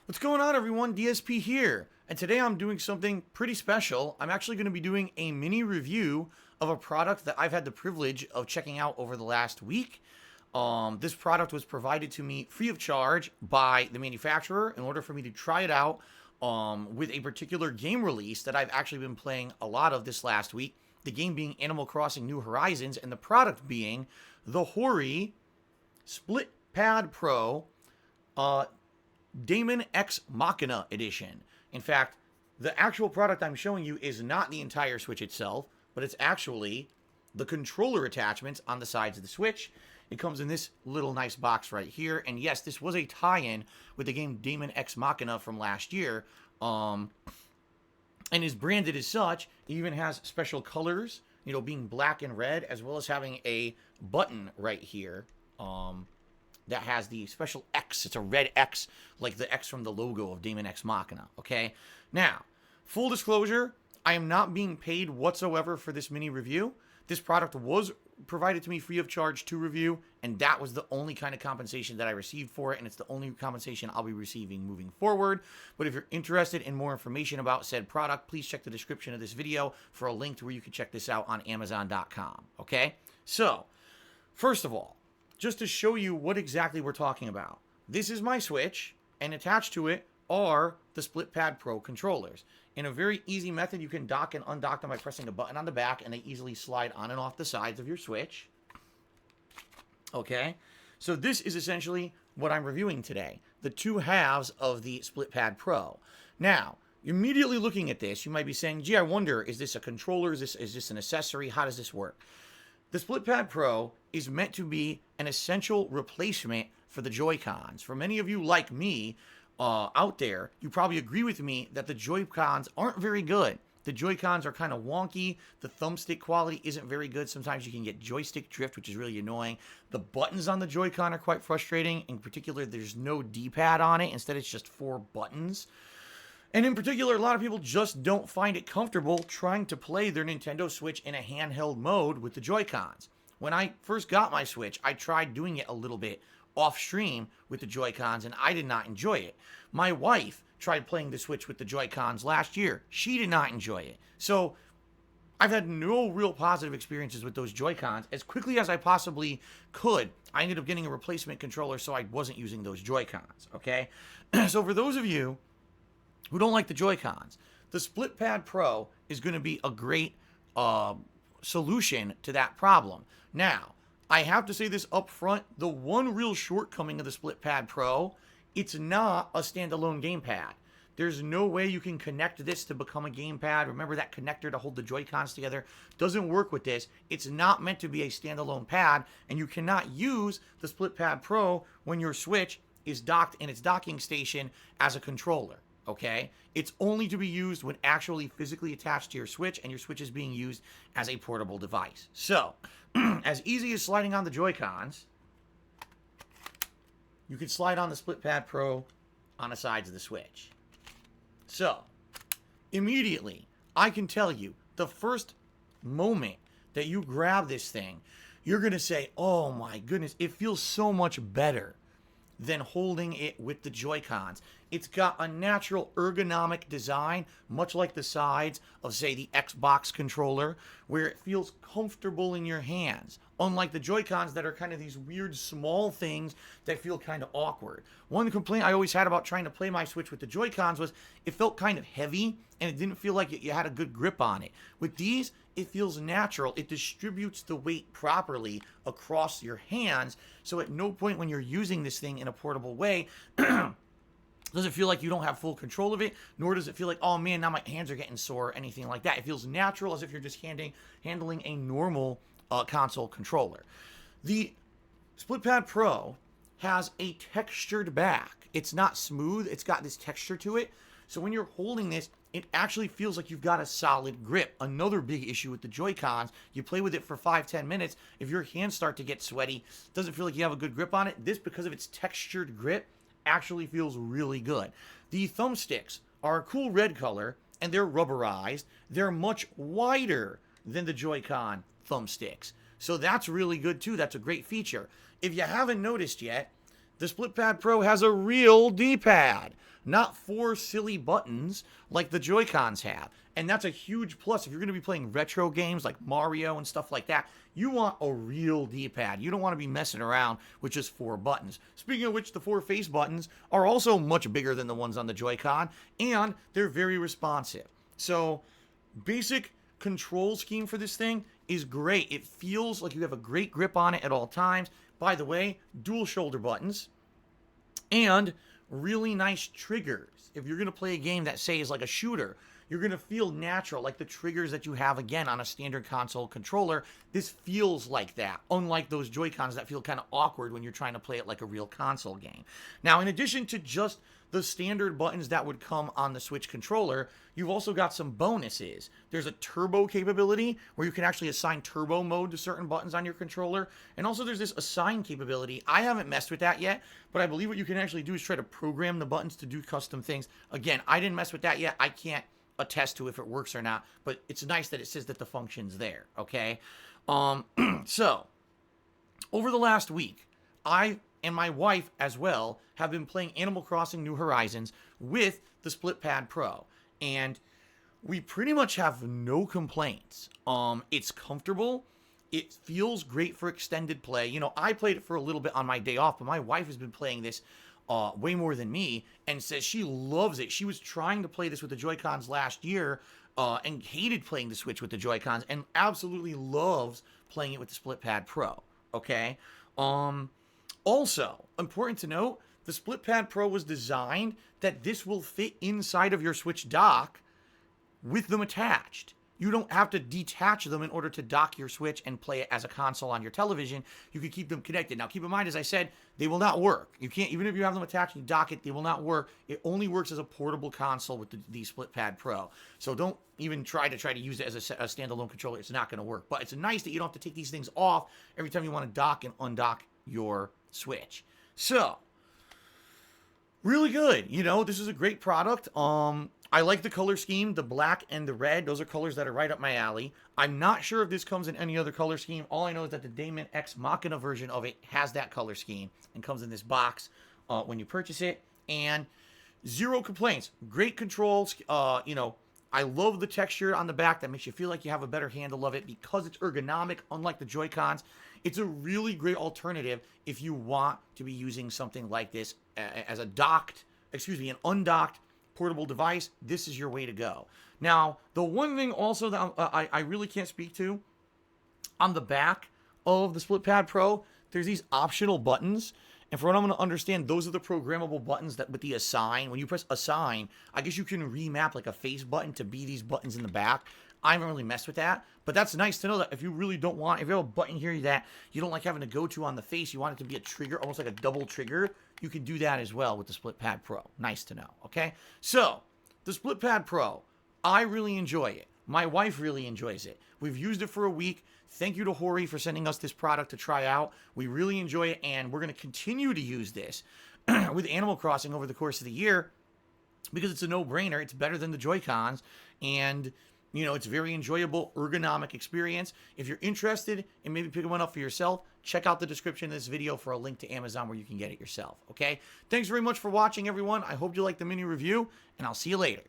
What's going on, everyone? DSP here, and today I'm doing something pretty special. I'm actually going to be doing a mini review of a product that I've had the privilege of checking out over the last week. This product was provided to me free of charge by the manufacturer in order for me to try it out with a particular game release that I've actually been playing a lot of this last week. The game being Animal Crossing New Horizons, and the product being the Hori Split Pad Pro Daemon X Machina edition. In fact, the actual product I'm showing you is not the entire Switch itself, but it's actually the controller attachments on the sides of the Switch. It comes in this little nice box right here. And yes, this was a tie-in with the game Daemon X Machina from last year. And is branded as such. It even has special colors, being black and red, as well as having a button right here. That has the special X. It's a red X, like the X from the logo of Daemon X Machina, okay? Now, full disclosure, I am not being paid whatsoever for this mini review. This product was provided to me free of charge to review, and that was the only kind of compensation that I received for it, and it's the only compensation I'll be receiving moving forward. But if you're interested in more information about said product, please check the description of this video for a link to where you can check this out on Amazon.com, okay? So, first of all, just to show you what exactly we're talking about. This is my Switch, and attached to it are the Split Pad Pro controllers. In a very easy method, you can dock and undock them by pressing a button on the back, and they easily slide on and off the sides of your Switch. Okay, so this is essentially what I'm reviewing today. The two halves of the Split Pad Pro. Now, immediately looking at this, you might be saying, gee, I wonder, is this a controller? Is this an accessory? How does this work? The Split Pad Pro is meant to be an essential replacement for the Joy-Cons. For many of you like me out there, you probably agree with me that the Joy-Cons aren't very good. The Joy-Cons are kind of wonky. The thumbstick quality isn't very good. Sometimes you can get joystick drift, which is really annoying. The buttons on the Joy-Con are quite frustrating. In particular, there's no D-pad on it. Instead, it's just 4 buttons. And in particular, a lot of people just don't find it comfortable trying to play their Nintendo Switch in a handheld mode with the Joy-Cons. When I first got my Switch, I tried doing it a little bit off-stream with the Joy-Cons, and I did not enjoy it. My wife tried playing the Switch with the Joy-Cons last year. She did not enjoy it. So I've had no real positive experiences with those Joy-Cons. As quickly as I possibly could, I ended up getting a replacement controller so I wasn't using those Joy-Cons, okay? So for those of you who don't like the Joy-Cons, the Split Pad Pro is going to be a great solution to that problem. Now, I have to say this up front, the one real shortcoming of the Split Pad Pro, it's not a standalone gamepad. There's no way you can connect this to become a gamepad. Remember that connector to hold the Joy-Cons together? Doesn't work with this. It's not meant to be a standalone pad, and you cannot use the Split Pad Pro when your Switch is docked in its docking station as a controller. Okay, it's only to be used when actually physically attached to your Switch, and your Switch is being used as a portable device. So, as easy as sliding on the Joy-Cons, you can slide on the Split Pad Pro on the sides of the Switch. So, immediately, I can tell you, the first moment that you grab this thing, you're going to say, oh my goodness, it feels so much better than holding it with the Joy-Cons. It's got a natural ergonomic design, much like the sides of, say, the Xbox controller, where it feels comfortable in your hands. Unlike the Joy-Cons that are kind of these weird small things that feel kind of awkward. One complaint I always had about trying to play my Switch with the Joy-Cons was it felt kind of heavy and it didn't feel like you had a good grip on it. With these, it feels natural. It distributes the weight properly across your hands, so at no point when you're using this thing in a portable way does it feel like you don't have full control of it, nor does it feel like, oh man, now my hands are getting sore or anything like that. It feels natural, as if you're just handling a normal console controller. The Split Pad Pro has a textured back. It's not smooth. It's got this texture to it. So when you're holding this, it actually feels like you've got a solid grip. Another big issue with the Joy-Cons, you play with it for 5-10 minutes, if your hands start to get sweaty, doesn't feel like you have a good grip on it. This, because of its textured grip, actually feels really good. The thumbsticks are a cool red color, and they're rubberized. They're much wider than the Joy-Con thumbsticks. So that's really good too. That's a great feature. If you haven't noticed yet, the Split Pad Pro has a real D-pad. not 4 silly buttons like the Joy-Cons have. And that's a huge plus. If you're going to be playing retro games like Mario and stuff like that, you want a real D-pad. You don't want to be messing around with just 4 buttons. Speaking of which, the 4 face buttons are also much bigger than the ones on the Joy-Con, and they're very responsive. So, basic control scheme for this thing is great. It feels like you have a great grip on it at all times. By the way, dual shoulder buttons and really nice triggers. If you're going to play a game that, say, is like a shooter, you're going to feel natural, like the triggers that you have, again, on a standard console controller. This feels like that, unlike those Joy-Cons that feel kind of awkward when you're trying to play it like a real console game. Now, in addition to just the standard buttons that would come on the Switch controller, you've also got some bonuses. There's a turbo capability where you can actually assign turbo mode to certain buttons on your controller. And also there's this assign capability. I haven't messed with that yet, but I believe what you can actually do is try to program the buttons to do custom things. Again, I didn't mess with that yet. I can't attest to if it works or not, but it's nice that it says that the function's there, okay? So, over the last week, I and my wife as well have been playing Animal Crossing New Horizons with the Split Pad Pro, and we pretty much have no complaints. It's comfortable. It feels great for extended play. You know, I played it for a little bit on my day off, but my wife has been playing this way more than me and says she loves it. She was trying to play this with the Joy-Cons last year and hated playing the Switch with the Joy-Cons and absolutely loves playing it with the Split Pad Pro, okay? Also, important to note, the Split Pad Pro was designed that this will fit inside of your Switch dock with them attached. You don't have to detach them in order to dock your Switch and play it as a console on your television. You can keep them connected. Now, keep in mind, as I said, they will not work. You can't, even if you have them attached and you dock it, they will not work. It only works as a portable console with the Split Pad Pro. So don't even try to use it as a standalone controller. It's not going to work. But it's nice that you don't have to take these things off every time you want to dock and undock your Switch. So, really good. You know, this is a great product. I like the color scheme, the black and the red. Those are colors that are right up my alley. I'm not sure if this comes in any other color scheme. All I know is that the Daemon X Machina version of it has that color scheme and comes in this box when you purchase it. And zero complaints. Great controls. You know, I love the texture on the back that makes you feel like you have a better handle of it because it's ergonomic, unlike the Joy-Cons. It's a really great alternative if you want to be using something like this as a an undocked portable device. This is your way to go. Now, the one thing also that I really can't speak to, on the back of the Split Pad Pro, there's these optional buttons. And for what I'm going to understand, those are the programmable buttons that with the assign. When you press assign, I guess you can remap like a face button to be these buttons in the back. I haven't really messed with that, but that's nice to know that if you really don't want, if you have a button here that you don't like having to go to on the face, you want it to be a trigger, almost like a double trigger, you can do that as well with the Split Pad Pro. Nice to know, okay? So, the Split Pad Pro, I really enjoy it. My wife really enjoys it. We've used it for a week. Thank you to Hori for sending us this product to try out. We really enjoy it, and we're going to continue to use this with Animal Crossing over the course of the year because it's a no-brainer. It's better than the Joy-Cons, and you know, it's a very enjoyable, ergonomic experience. If you're interested in maybe picking one up for yourself, check out the description of this video for a link to Amazon where you can get it yourself, okay? Thanks very much for watching, everyone. I hope you liked the mini review, and I'll see you later.